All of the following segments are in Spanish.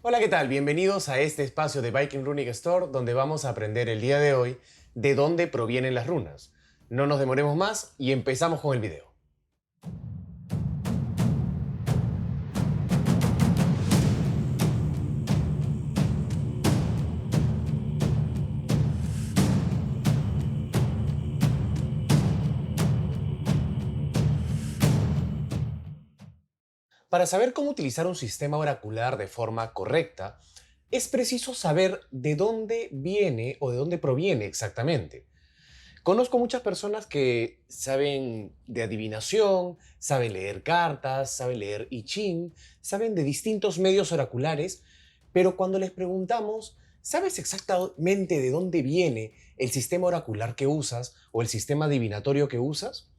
Hola, ¿qué tal? Bienvenidos a este espacio de Viking Runic Store donde vamos a aprender el día de hoy de dónde provienen las runas. No nos demoremos más y empezamos con el video. Para saber cómo utilizar un sistema oracular de forma correcta, es preciso saber de dónde viene o de dónde proviene exactamente. Conozco muchas personas que saben de adivinación, saben leer cartas, saben leer I Ching, saben de distintos medios oraculares, pero cuando les preguntamos, ¿sabes exactamente de dónde viene el sistema oracular que usas o el sistema adivinatorio que usas?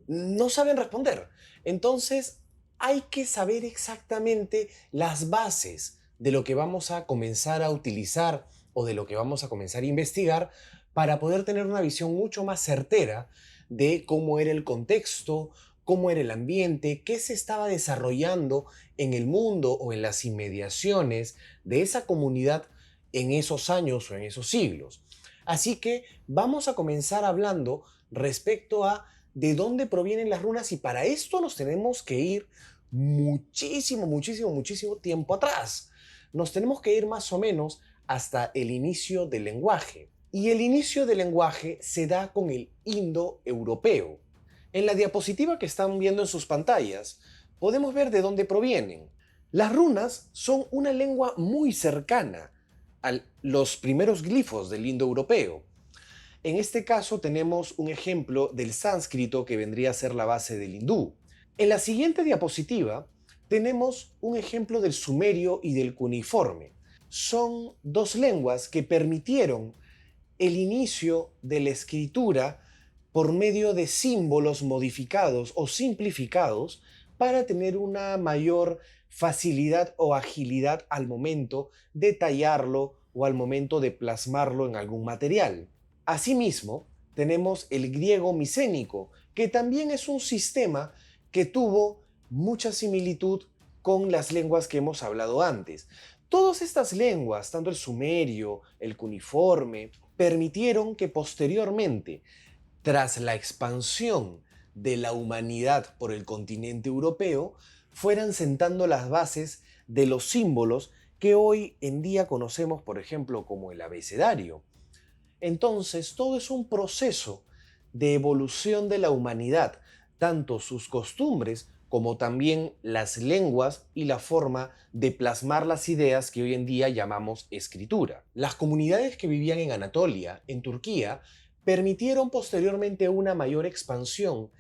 No saben responder. Entonces, hay que saber exactamente las bases de lo que vamos a comenzar a utilizar o de lo que vamos a comenzar a investigar para poder tener una visión mucho más certera de cómo era el contexto, cómo era el ambiente, qué se estaba desarrollando en el mundo o en las inmediaciones de esa comunidad en esos años o en esos siglos. Así que vamos a comenzar hablando respecto a de dónde provienen las runas y para esto nos tenemos que ir muchísimo tiempo atrás. Nos tenemos que ir más o menos hasta el inicio del lenguaje. Y el inicio del lenguaje se da con el indoeuropeo. En la diapositiva que están viendo en sus pantallas, podemos ver de dónde provienen. Las runas son una lengua muy cercana a los primeros glifos del indoeuropeo. En este caso tenemos un ejemplo del sánscrito que vendría a ser la base del hindú. En la siguiente diapositiva tenemos un ejemplo del sumerio y del cuneiforme. Son dos lenguas que permitieron el inicio de la escritura por medio de símbolos modificados o simplificados para tener una mayor facilidad o agilidad al momento de tallarlo o al momento de plasmarlo en algún material. Asimismo, tenemos el griego micénico, que también es un sistema que tuvo mucha similitud con las lenguas que hemos hablado antes. Todas estas lenguas, tanto el sumerio, el cuneiforme, permitieron que posteriormente, tras la expansión de la humanidad por el continente europeo, fueran sentando las bases de los símbolos que hoy en día conocemos, por ejemplo, como el abecedario. Entonces, todo es un proceso de evolución de la humanidad, tanto sus costumbres como también las lenguas y la forma de plasmar las ideas que hoy en día llamamos escritura. Las comunidades que vivían en Anatolia, en Turquía, permitieron posteriormente una mayor expansión.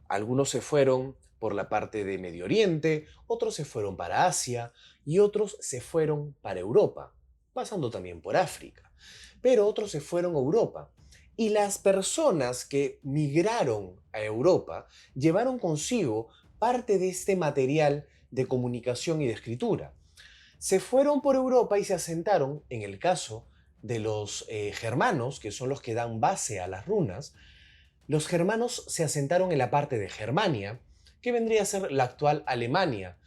Algunos se fueron por la parte de Medio Oriente, otros se fueron para Asia y otros se fueron para Europa, pasando también por África, pero otros se fueron a Europa. Y las personas que migraron a Europa llevaron consigo parte de este material de comunicación y de escritura. Se fueron por Europa y se asentaron, en el caso de los germanos, que son los que dan base a las runas, los germanos se asentaron en la parte de Germania, que vendría a ser la actual Alemania.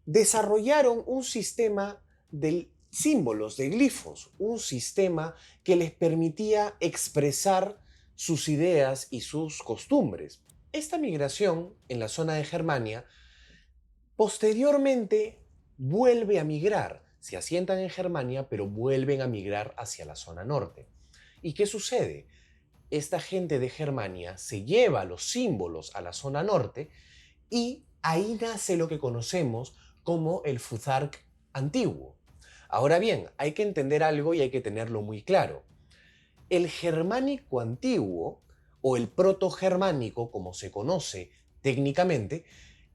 Desarrollaron un sistema de símbolos, de glifos, un sistema que les permitía expresar sus ideas y sus costumbres. Esta migración en la zona de Germania posteriormente vuelve a migrar. Se asientan en Germania, pero vuelven a migrar hacia la zona norte. ¿Y qué sucede? Esta gente de Germania se lleva los símbolos a la zona norte y ahí nace lo que conocemos como el Futhark antiguo. Ahora bien, hay que entender algo y hay que tenerlo muy claro. El germánico antiguo, o el protogermánico, como se conoce técnicamente,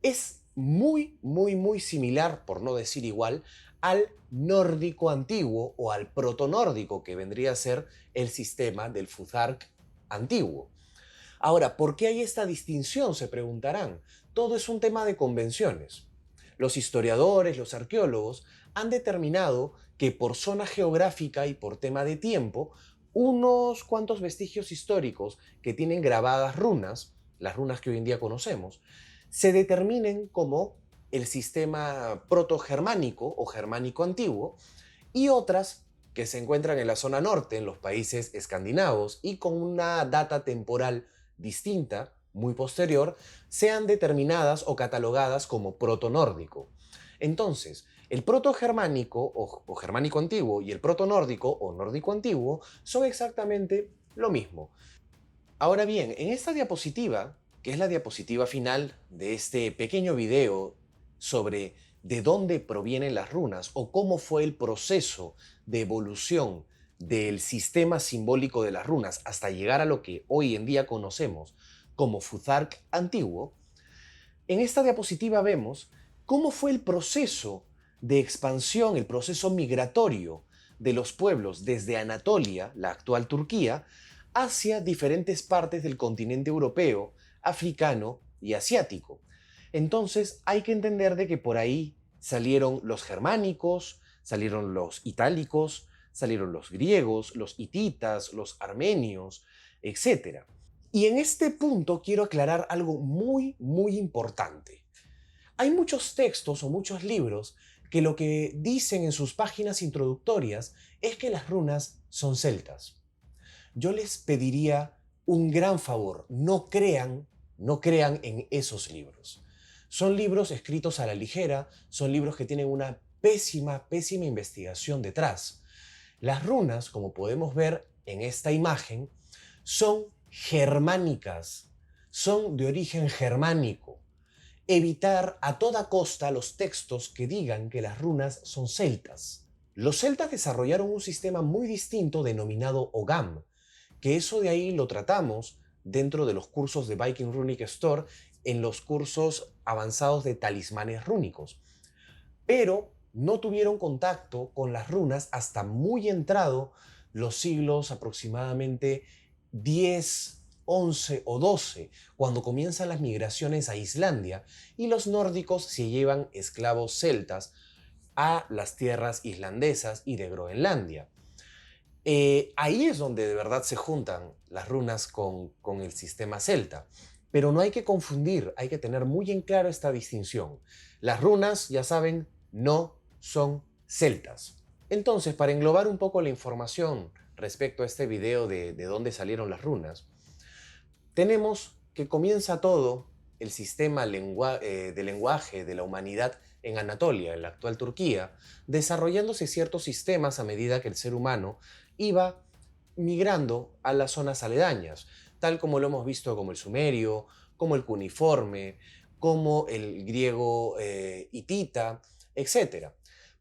es muy similar, por no decir igual, al nórdico antiguo o al protonórdico, que vendría a ser el sistema del Futhark antiguo. Ahora, ¿por qué hay esta distinción? Se preguntarán. Todo es un tema de convenciones. Los historiadores, los arqueólogos han determinado que por zona geográfica y por tema de tiempo, unos cuantos vestigios históricos que tienen grabadas runas, las runas que hoy en día conocemos, se determinen como el sistema protogermánico o germánico antiguo, y otras que se encuentran en la zona norte, en los países escandinavos, y con una data temporal distinta, muy posterior, sean determinadas o catalogadas como protonórdico. Entonces, el protogermánico o germánico antiguo y el protonórdico o nórdico antiguo son exactamente lo mismo. Ahora bien, en esta diapositiva, que es la diapositiva final de este pequeño video sobre de dónde provienen las runas o cómo fue el proceso de evolución del sistema simbólico de las runas hasta llegar a lo que hoy en día conocemos como Futhark antiguo, en esta diapositiva vemos cómo fue el proceso de expansión, el proceso migratorio de los pueblos desde Anatolia, la actual Turquía, hacia diferentes partes del continente europeo, africano y asiático. Entonces hay que entender de que por ahí salieron los germánicos, salieron los itálicos, salieron los griegos, los hititas, los armenios, etc. Y en este punto quiero aclarar algo muy importante. Hay muchos textos o muchos libros que lo que dicen en sus páginas introductorias es que las runas son celtas. Yo les pediría un gran favor, no crean en esos libros. Son libros escritos a la ligera, son libros que tienen una pésima investigación detrás. Las runas, como podemos ver en esta imagen, son germánicas, son de origen germánico. Evitar a toda costa los textos que digan que las runas son celtas. Los celtas desarrollaron un sistema muy distinto denominado Ogam, que eso de ahí lo tratamos dentro de los cursos de Viking Runic Store en los cursos avanzados de talismanes rúnicos. Pero no tuvieron contacto con las runas hasta muy entrado los siglos aproximadamente 10, 11 o 12, cuando comienzan las migraciones a Islandia y los nórdicos se llevan esclavos celtas a las tierras islandesas y de Groenlandia. Ahí es donde de verdad se juntan las runas con el sistema celta. Pero no hay que confundir, hay que tener muy en claro esta distinción. Las runas, ya saben, no son celtas. Entonces, para englobar un poco la información respecto a este video de dónde salieron las runas, tenemos que comienza todo el sistema de lenguaje de la humanidad en Anatolia, en la actual Turquía, desarrollándose ciertos sistemas a medida que el ser humano iba migrando a las zonas aledañas, tal como lo hemos visto como el sumerio, como el cuneiforme, como el griego hitita, etc.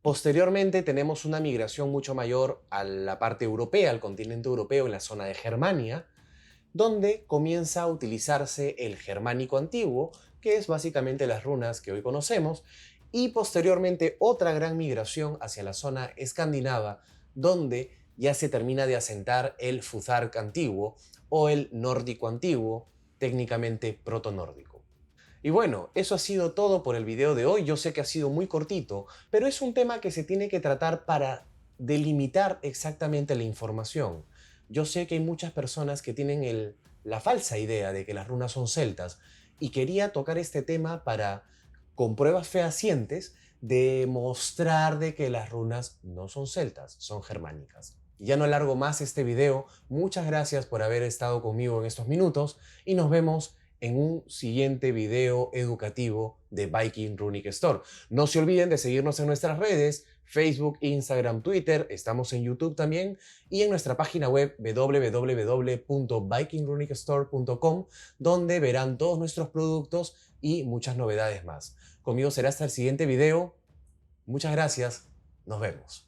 Posteriormente tenemos una migración mucho mayor a la parte europea, al continente europeo, en la zona de Germania, donde comienza a utilizarse el germánico antiguo, que es básicamente las runas que hoy conocemos, y posteriormente otra gran migración hacia la zona escandinava, donde ya se termina de asentar el Futhark antiguo o el nórdico antiguo, técnicamente protonórdico. Y bueno, eso ha sido todo por el video de hoy. Yo sé que ha sido muy cortito, pero es un tema que se tiene que tratar para delimitar exactamente la información. Yo sé que hay muchas personas que tienen la falsa idea de que las runas son celtas y quería tocar este tema para, con pruebas fehacientes, demostrar de que las runas no son celtas, son germánicas. Ya no alargo más este video. Muchas gracias por haber estado conmigo en estos minutos y nos vemos en un siguiente video educativo de Viking Runic Store. No se olviden de seguirnos en nuestras redes, Facebook, Instagram, Twitter, estamos en YouTube también y en nuestra página web www.vikingrunickstore.com, donde verán todos nuestros productos y muchas novedades más. Conmigo será hasta el siguiente video. Muchas gracias. Nos vemos.